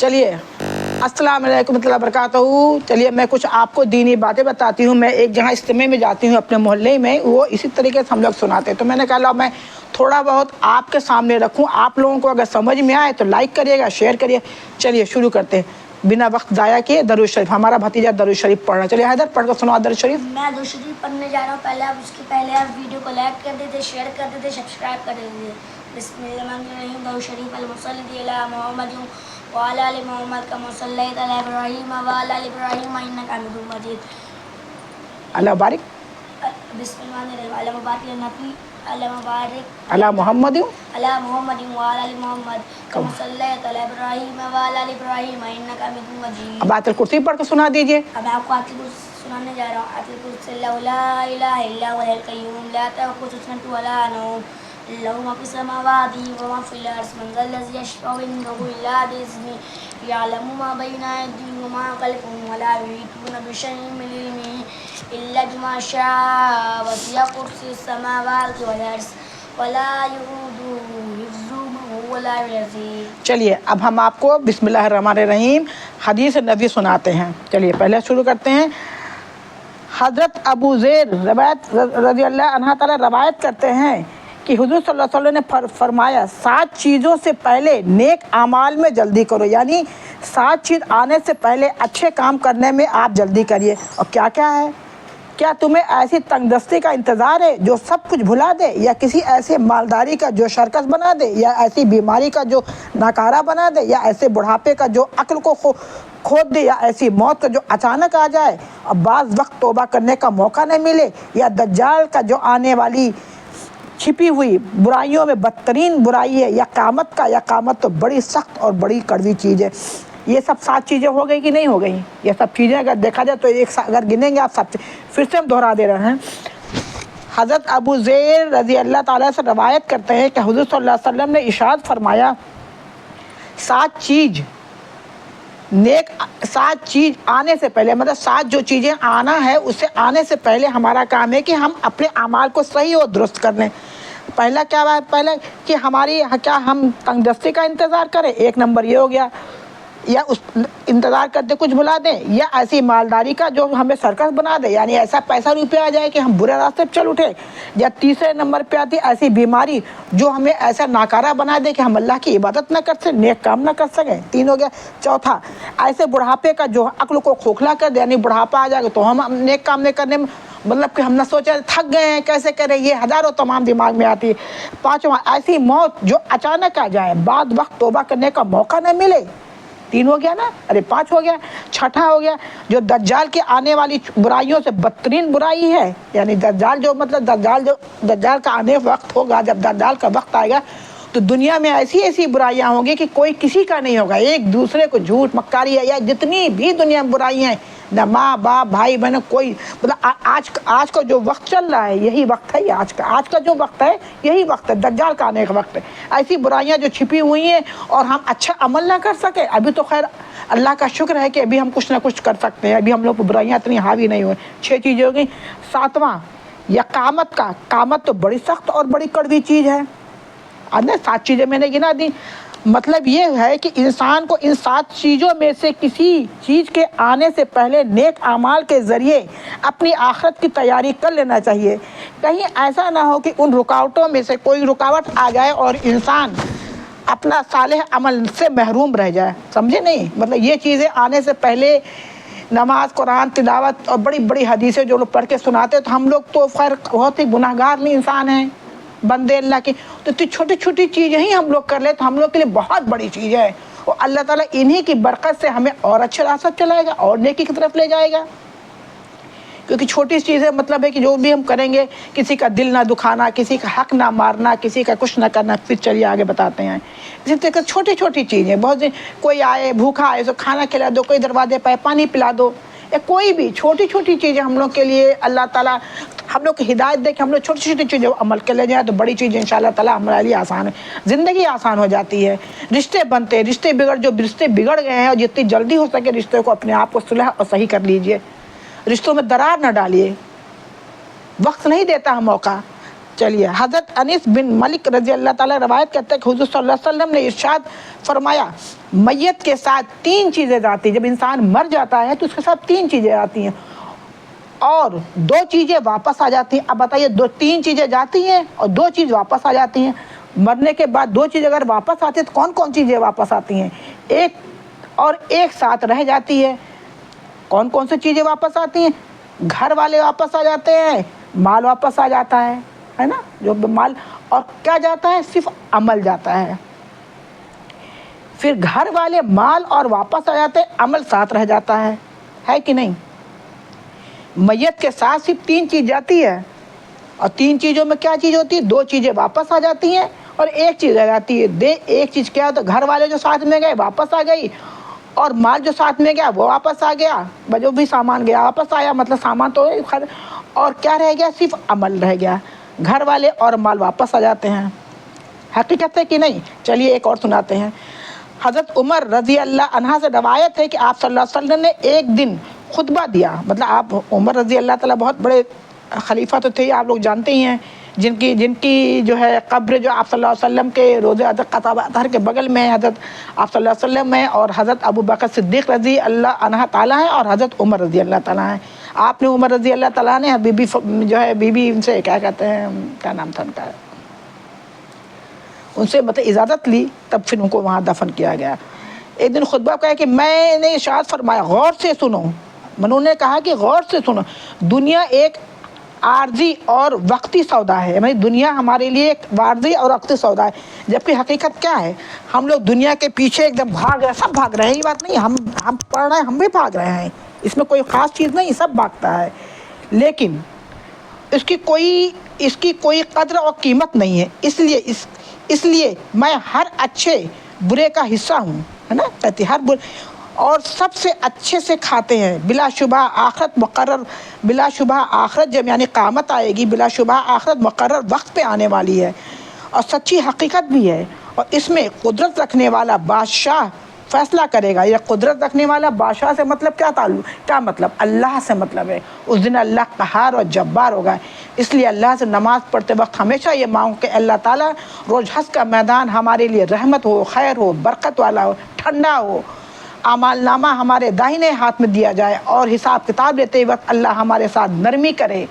چلیے السلام علیکم ورحمۃ اللہ وبرکاتہ. چلیے میں کچھ آپ کو دینی باتیں بتاتی ہوں. میں ایک جہاں اجتماع میں جاتی ہوں اپنے محلے میں، وہ اسی طریقے سے ہم لوگ سناتے ہیں، تو میں نے کہا میں تھوڑا بہت آپ کے سامنے رکھوں. آپ لوگوں کو اگر سمجھ میں آئے تو لائک کریے گا، شیئر کریے. چلیے شروع کرتے ہیں بنا وقت ضائع کیے. درود شریف. ہمارا بھتیجا درود شریف پڑھ رہا ہے. چلیے حیدر پڑھ کر سناؤ درود شریف. میں درود شریف پڑھنے جا رہا ہوں. پہلے آپ ویڈیو کو لائک کر دیتے، شیئر کر دیتے، سبسکرائب کر دیتے. بسم اللہ الرحمن الرحیم. درود شریف المصلی علی محمد وعلی آل محمد کما صلیت علی ابراہیم وعلی آل ابراہیم انک حمید مجید. اللہ بارک. بسم اللہ الرحمن الرحیم. اللہ مبارک النبی، اللہ مبارک اللہ محمد علی محمد وعلی آل محمد کما صلیت علی ابراہیم وعلی آل ابراہیم انک حمید مجید. اب آیت الکرسی پڑھ کے سنا دیجیے. اب میں آپ کو آیت الکرسی سنانے جا رہا ہوں. آیت الکرسی لا الہ الا هو الحی القیوم لا تأخذہ سنۃ ولا نوم له ما في السماوات وما في الأرض من ذا الذي يشفع عنده إلا بإذنه يعلم ما بين أيديهم وما خلفهم ولا يحيطون بشيء من علمه إلا بما شاء وسع كرسيه السماوات والأرض ولا يؤوده حفظهما وهو العلي العظيم. چلیے اب ہم آپ کو بسم اللہ الرحمن الرحیم حدیث نبی سناتے ہیں. چلیے پہلے شروع کرتے ہیں. حضرت ابو ذر روایت رضی اللہ عنہ تعالی روایت کرتے ہیں کہ حضور صلی اللہ علیہ وسلم نے فرمایا 7 چیزوں سے پہلے نیک اعمال میں جلدی کرو. یعنی 7 چیز آنے سے پہلے اچھے کام کرنے میں آپ جلدی کریے. اور کیا کیا ہے؟ کیا تمہیں ایسی تنگ دستی کا انتظار ہے جو سب کچھ بھلا دے، یا کسی ایسے مالداری کا جو شرکس بنا دے، یا ایسی بیماری کا جو ناکارہ بنا دے، یا ایسے بڑھاپے کا جو عقل کو کھود دے، یا ایسی موت کا جو اچانک آ جائے اور بعض وقت توبہ کرنے کا موقع نہ ملے، یا دجال کا جو آنے والی چھپی ہوئی برائیوں میں بدترین برائی ہے، یا قیامت کا، یا قیامت تو بڑی سخت اور بڑی کڑوی چیز ہے. یہ سب 7 چیزیں ہو گئی کہ نہیں ہو گئی؟ یہ سب چیزیں اگر دیکھا جائے تو اگر گنیں گے آپ سب. پھر سے ہم دہرا دے رہے ہیں. حضرت ابو ذر رضی اللہ تعالیٰ سے روایت کرتے ہیں کہ حضور صلی اللہ علیہ وسلم نے ارشاد فرمایا 7 چیز آنے سے پہلے، مطلب 7 جو چیزیں آنا ہے اس سے آنے سے پہلے ہمارا کام ہے کہ ہم اپنے اعمال کو صحیح اور درست کر لیں. پہلا کیا ہے؟ پہلے کہ کیا ہم تنگ دستی کا انتظار کریں. 1 نمبر یہ ہو گیا. یا اس انتظار کرتے کچھ بھلا دیں، یا ایسی مالداری کا جو ہمیں سرکس بنا دے، یعنی ایسا پیسہ روپیہ آ جائے کہ ہم برے راستے پہ چل اٹھے. یا تیسرے نمبر پہ آتی ایسی بیماری جو ہمیں ایسا ناکارہ بنا دے کہ ہم اللہ کی عبادت نہ کر سکیں، نیک کام نہ کر سکیں. 3 ہو گیا. چوتھا ایسے بڑھاپے کا جو عقل کو کھوکھلا کر دے، یعنی بڑھاپا آ جائے گا تو ہم نیک کام نہیں کرنے میں، مطلب کہ ہم نہ سوچے تھک گئے ہیں کیسے کریں، یہ ہزاروں تمام دماغ میں آتی ہے. 5واں ایسی موت جو اچانک آ جائے، بعد وقت توبہ کرنے کا موقع نہ ملے. 3 ہو گیا نا، 5 ہو گیا. 6 ہو گیا جو دجال کے آنے والی برائیوں سے بدترین برائی ہے. یعنی دجال کا آنے وقت ہوگا، جب دجال کا وقت آئے گا تو دنیا میں ایسی برائیاں ہوں گی کہ کوئی کسی کا نہیں ہوگا. ایک دوسرے کو جھوٹ مکاری ہے، یا جتنی بھی دنیا میں برائیاں ہیں، نہ ماں باپ بھائی بہن کوئی، مطلب آج کا جو وقت چل رہا ہے یہی وقت ہے. آج کا جو وقت ہے یہی وقت ہے، دجال کا آنے کا وقت ہے. ایسی برائیاں جو چھپی ہوئی ہیں اور ہم اچھا عمل نہ کر سکے. ابھی تو خیر اللہ کا شکر ہے کہ ابھی ہم کچھ نہ کچھ کر سکتے ہیں، ابھی ہم لوگ کو برائیاں اتنی حاوی نہیں ہوئی. 6 چیزیں ہو گئی. 7واں یا قیامت تو بڑی سخت اور بڑی کڑوی چیز ہے. 7 چیزیں میں نے گنا دی. مطلب یہ ہے کہ انسان کو ان 7 چیزوں میں سے کسی چیز کے آنے سے پہلے نیک اعمال کے ذریعے اپنی آخرت کی تیاری کر لینا چاہیے. کہیں ایسا نہ ہو کہ ان رکاوٹوں میں سے کوئی رکاوٹ آ جائے اور انسان اپنا صالح عمل سے محروم رہ جائے. سمجھے نہیں؟ مطلب یہ چیزیں آنے سے پہلے نماز، قرآن تلاوت اور بڑی بڑی حدیثیں جو لوگ پڑھ کے سناتے، تو ہم لوگ تو خیر بہت ہی گناہ گار میں انسان ہیں، بندے اللہ کے. تو چھوٹی چھوٹی چیزیں ہی ہم لوگ کر لیں تو ہم لوگ کے لیے بہت بڑی چیز ہے. اور اللہ تعالیٰ انہی کی برکت سے ہمیں اور اچھے راستہ چلائے گا اور نیکی کی طرف لے جائے گا. کیونکہ چھوٹی چیزیں مطلب ہے کہ جو بھی ہم کریں گے، کسی کا دل نہ دکھانا، کسی کا حق نہ مارنا، کسی کا کچھ نہ کرنا. پھر چلیے آگے بتاتے ہیں. اسی طرح چھوٹی چھوٹی چیزیں بہت، کوئی آئے بھوکا آئے تو کھانا کھلا دو، کوئی دروازے پہ پانی پلا دو، یا کوئی بھی چھوٹی چھوٹی چیزیں ہم لوگ کے لیے اللہ تعالیٰ ہم لوگ کی ہدایت دے کہ ہم لوگ چھوٹی چھوٹی چیزیں عمل کر لے جائیں تو بڑی چیزیں انشاءاللہ تعالیٰ ہمارے لیے آسان ہے. زندگی آسان ہو جاتی ہے. رشتے بنتے ہیں، رشتے بگڑ گئے ہیں، اور جتنی جلدی ہو سکے رشتے کو اپنے آپ کو صلح اور صحیح کر لیجئے. رشتوں میں درار نہ ڈالیے. وقت نہیں دیتا ہے موقع. چلیے حضرت انس بن مالک رضی اللہ تعالیٰ روایت کرتے ہیں کہ حضور صلی اللہ علیہ وسلم نے ارشاد فرمایا میت کے ساتھ 3 چیزیں آتی ہیں. جب انسان مر جاتا ہے تو اس کے ساتھ 3 چیزیں آتی ہیں اور 2 چیزیں واپس آ جاتی ہیں. اب بتائیے 3 چیزیں جاتی ہیں اور 2 چیز واپس آ جاتی ہیں. مرنے کے بعد 2 چیز اگر واپس آتی ہے تو کون کون چیزیں واپس آتی ہیں؟ ایک ساتھ رہ جاتی ہے. کون کون سی چیزیں واپس آتی ہیں؟ گھر والے واپس آ جاتے ہیں, مال واپس آ جاتا ہے نا, جو مال. اور کیا جاتا ہے؟ صرف عمل جاتا ہے. پھر گھر والے, مال اور واپس آ جاتے ہیں, عمل ساتھ رہ جاتا ہے کہ نہیں؟ میت کے ساتھ صرف 3 چیز جاتی ہے اور 3 چیزوں میں کیا چیز ہوتی ہے؟ 2 چیزیں واپس آ جاتی ہیں اور 1 چیز آ جاتی ہے. ایک چیز کیا ہوتا ہے؟ گھر والے جو ساتھ میں گئے واپس آ گئی, اور مال جو ساتھ میں گیا وہ واپس آ گیا, جو بھی سامان گیا واپس آیا, مطلب سامان تو. اور کیا رہ گیا؟ صرف عمل رہ گیا. گھر والے اور مال واپس آ جاتے ہیں. حقیقت ہے کہ نہیں؟ چلیے ایک اور سناتے ہیں. حضرت عمر رضی اللہ عنہ سے روایت ہے کہ آپ صلی اللہ علیہ وسلم نے ایک دن خطبہ دیا. مطلب آپ عمر رضی اللہ تعالیٰ بہت بڑے خلیفہ تو تھے, آپ لوگ جانتے ہی ہیں, جن کی جو ہے قبر جو آپ صلی اللہ علیہ وسلم کے روضہ اطہر کے بغل میں حضرت آپ صلی اللہ علیہ وسلم ہیں, اور حضرت ابو بکر صدیق رضی اللہ عنہ تعالیٰ ہیں, اور حضرت عمر رضی اللہ تعالیٰ ہیں. آپ نے عمر رضی اللہ تعالیٰ نے بی ان سے کیا کہتے ہیں, کیا نام تھا ان کا, ان سے مطلب اجازت لی, تب پھر ان کو وہاں دفن کیا گیا. ایک دن خطبہ کہا کہ میں نے ارشاد فرمایا غور سے سنو. انہوں نے کہا کہ غور سے سنو, دنیا ایک عارضی اور وقتی سودا ہے. یعنی دنیا ہمارے لیے ایک عارضی اور وقتی سودا ہے, جبکہ حقیقت کیا ہے؟ ہم لوگ دنیا کے پیچھے ایک دم بھاگ رہے ہیں, سب بھاگ رہے ہیں. یہ بات نہیں, ہم پڑھ رہے ہیں, ہم بھی بھاگ رہے ہیں, اس میں کوئی خاص چیز نہیں, سب بھاگتا ہے, لیکن اس کی کوئی قدر اور قیمت نہیں ہے. اس لیے میں ہر اچھے برے کا حصہ ہوں, ہے نا, کہتی ہر برے, اور سب سے اچھے سے کھاتے ہیں. بلا شبہ آخرت مقرر, بلا شبہ آخرت جب یعنی قیامت آئے گی, بلا شبہ آخرت مقرر وقت پہ آنے والی ہے اور سچی حقیقت بھی ہے, اور اس میں قدرت رکھنے والا بادشاہ فیصلہ کرے گا. یہ قدرت رکھنے والا بادشاہ سے مطلب کیا مطلب؟ اللہ سے مطلب ہے. اس دن اللہ قہار اور جبار ہوگا. اس لیے اللہ سے نماز پڑھتے وقت ہمیشہ یہ مانگو کہ اللہ تعالیٰ روز حشر کا میدان ہمارے لیے رحمت ہو, خیر ہو, برکت والا ہو, ٹھنڈا ہو. اعمال نامہ ہمارے داہنے ہاتھ میں دیا جائے, اور حساب کتاب لیتے وقت اللہ ہمارے ساتھ نرمی کرے,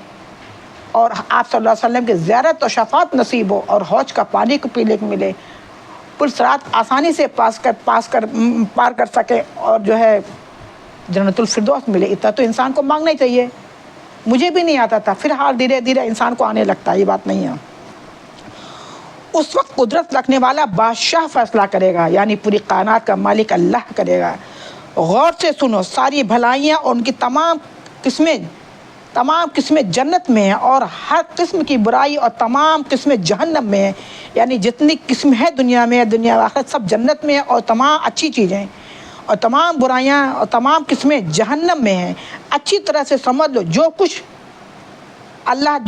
اور آپ صلی اللہ علیہ وسلم کی زیارت و شفاعت نصیب ہو, اور حوض کا پانی کو پینے کو ملے, پل صراط آسانی سے پار کر سکے, اور جو ہے جنت الفردوس ملے. اتنا تو انسان کو مانگنا ہی چاہیے. مجھے بھی نہیں آتا تھا, پھر حال دھیرے دھیرے انسان کو آنے لگتا ہے, یہ بات نہیں ہے. اس وقت قدرت رکھنے والا بادشاہ فیصلہ کرے گا, یعنی پوری کائنات کا مالک اللہ کرے گا. غور سے سنو, ساری بھلائیاں اور ان کی تمام قسمیں جنت میں ہیں, اور ہر قسم کی برائی اور تمام قسمیں جہنم میں ہیں. یعنی جتنی قسم ہے دنیا میں, دنیا آخرت سب جنت میں ہیں, اور تمام اچھی چیزیں, اور تمام برائیاں اور تمام قسمیں جہنم میں ہیں. اچھی طرح سے سمجھ لو, جو کچھ اللہ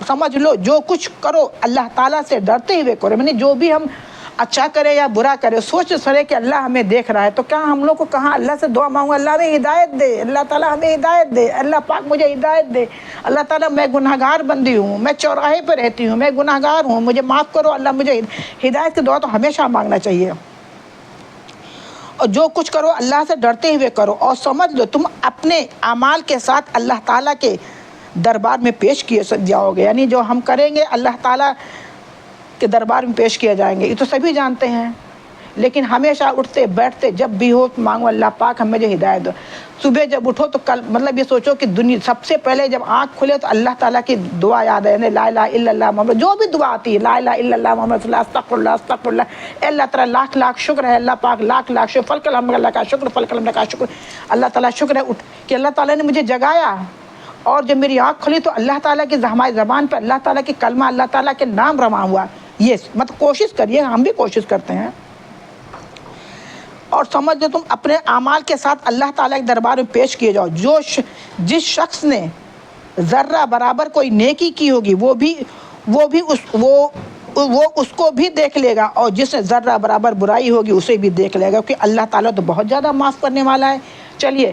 سمجھ لو, جو کچھ کرو اللہ تعالیٰ سے ڈرتے ہوئے کرو. یعنی جو بھی ہم اچھا کرے یا برا کرے, سوچ سرے کہ اللہ ہمیں دیکھ رہا ہے. تو کیا ہم لوگ کو کہاں اللہ سے دعا مانگو, اللہ ہمیں ہدایت دے, اللہ تعالیٰ ہمیں ہدایت دے, اللہ پاک مجھے ہدایت دے, اللہ تعالیٰ میں گناہ گار بندی ہوں, میں چوراہے پہ رہتی ہوں, میں گناہ گار ہوں, مجھے معاف کرو اللہ, مجھے ہدایت کی دعا تو ہمیشہ مانگنا چاہیے. اور جو کچھ کرو اللہ سے ڈرتے ہوئے کرو, اور سمجھ لو تم اپنے اعمال کے ساتھ اللہ تعالیٰ کے دربار میں پیش کیے جاؤ گے. یعنی جو ہم کریں گے اللہ تعالیٰ کے دربار میں پیش کیے جائیں گے, یہ تو سبھی جانتے ہیں. لیکن ہمیشہ اٹھتے بیٹھتے جب بھی ہو مانگو اللہ پاک ہم مجھے ہدایت دو. صبح جب اٹھو تو کل مطلب یہ سوچو کہ دنیا سب سے پہلے جب آنکھ کھلے تو اللہ تعالیٰ کی دعا یاد ہے, لا الہ الا اللہ محمد, جو بھی دعا آتی ہے, لا الہ الا اللہ محمد رسول اللہ, استغفر اللہ استغفر اللہ, اللہ تعالیٰ لاکھ لاکھ شکر ہے, اللہ پاک لاکھ لاکھ شکر, فلک الحمد اللہ کا شکر, فلک الحمد کا شکر, اللہ تعالیٰ شکر ہے کہ اللہ تعالیٰ نے مجھے جگایا, اور جب میری آنکھ کھلی تو اللہ تعالیٰ کی ہماری زبان پہ اللہ تعالیٰ کی کلمہ, اللہ تعالیٰ کے نام رواں ہوا. یہ مطلب کوشش کریے, ہم بھی کوشش کرتے ہیں. اور سمجھ لو تم اپنے اعمال کے ساتھ اللہ تعالیٰ کے دربار میں پیش کیے جاؤ. جس شخص نے ذرہ برابر کوئی نیکی کی ہوگی وہ اس کو بھی دیکھ لے گا, اور جس نے ذرہ برابر برائی ہوگی اسے بھی دیکھ لے گا, کیونکہ اللہ تعالیٰ تو بہت زیادہ معاف کرنے والا ہے. چلیے